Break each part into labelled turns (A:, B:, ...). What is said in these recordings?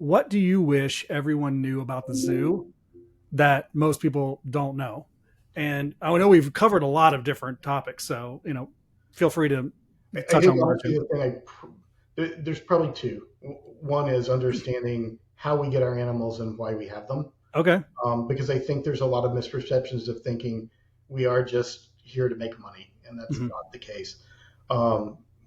A: what do you wish everyone knew about the zoo that most people don't know? And I know we've covered a lot of different topics, so feel free to
B: I
A: touch
B: think
A: on
B: honestly
A: margin.
B: the thing there's probably two. One is understanding how we get our animals and why we have them,
A: Okay.
B: because I think there's a lot of misperceptions of thinking we are just here to make money, and that's
A: Hmm.
B: not the case.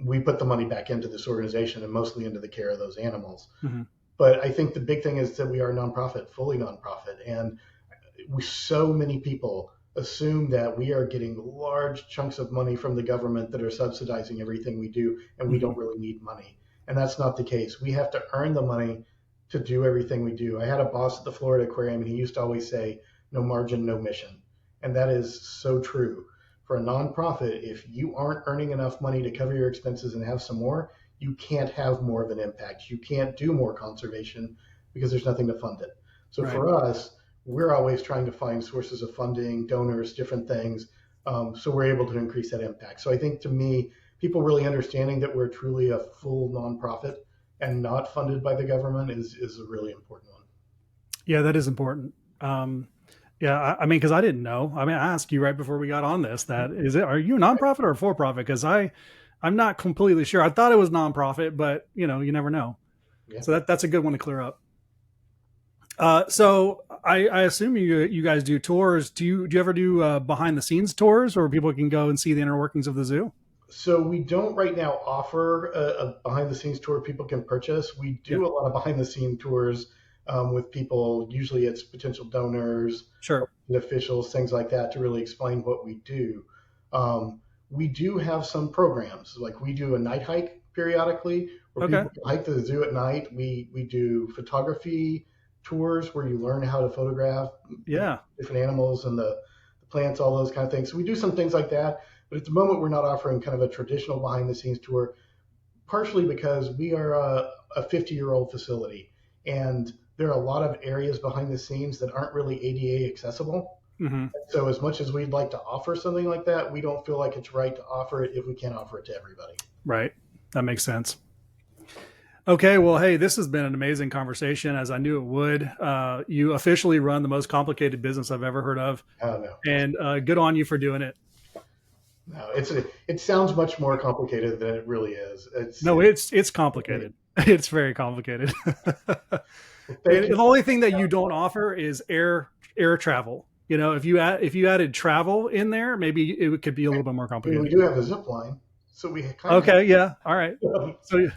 B: We put the money back into this organization and mostly into the care of those animals.
A: Hmm.
B: But I think the big thing is that we are nonprofit, fully nonprofit, and so many people assume that we are getting large chunks of money from the government that are subsidizing everything we do, and we
A: Hmm.
B: don't really need money. And that's not the case. We have to earn the money to do everything we do. I had a boss at the Florida Aquarium, and he used to always say, "No margin, no mission." And that is so true. For a nonprofit, if you aren't earning enough money to cover your expenses and have some more, you can't have more of an impact. You can't do more conservation because there's nothing to fund it. So
A: Right.
B: for us, we're always trying to find sources of funding, donors, different things, so we're able to increase that impact. So I think to me, people really understanding that we're truly a full nonprofit and not funded by the government is a really important one.
A: Yeah, that is important. Yeah, I mean, because I didn't know. I mean, I asked you right before we got on this that is it? Are you a nonprofit or a for profit? Because I'm not completely sure. I thought it was nonprofit, but you never know.
B: Yeah.
A: So that's a good one to clear up. So I assume you guys do tours. Do you ever do behind the scenes tours where people can go and see the inner workings of the zoo?
B: So we don't right now offer a behind the scenes tour people can purchase. We
A: Yeah.
B: do a lot of behind the scene tours with people. Usually it's potential donors,
A: Sure.
B: officials, things like that to really explain what we do. We do have some programs, like we do a night hike periodically where
A: Okay.
B: people can hike to the zoo at night. We do photography tours where you learn how to photograph
A: Yeah.
B: different animals and the plants, all those kind of things. So we do some things like that. But at the moment, we're not offering kind of a traditional behind the scenes tour, partially because we are a 50-year-old facility. And there are a lot of areas behind the scenes that aren't really ADA accessible.
A: Hmm.
B: So, as much as we'd like to offer something like that, we don't feel like it's right to offer it if we can't offer it to everybody.
A: Right. That makes sense. Okay, well, hey, this has been an amazing conversation, as I knew it would. You officially run the most complicated business I've ever heard of,
B: I don't know.
A: and good on you for doing it.
B: No, it sounds much more complicated than it really is.
A: No, it's complicated. It's very complicated.
B: Well, thank
A: And
B: you.
A: the only thing that you don't offer is air travel. If you added travel in there, maybe it could be a little bit more
B: I mean, we
A: complicated.
B: do have a zip line, so we kind
A: Okay, yeah, all right.
B: of.
A: So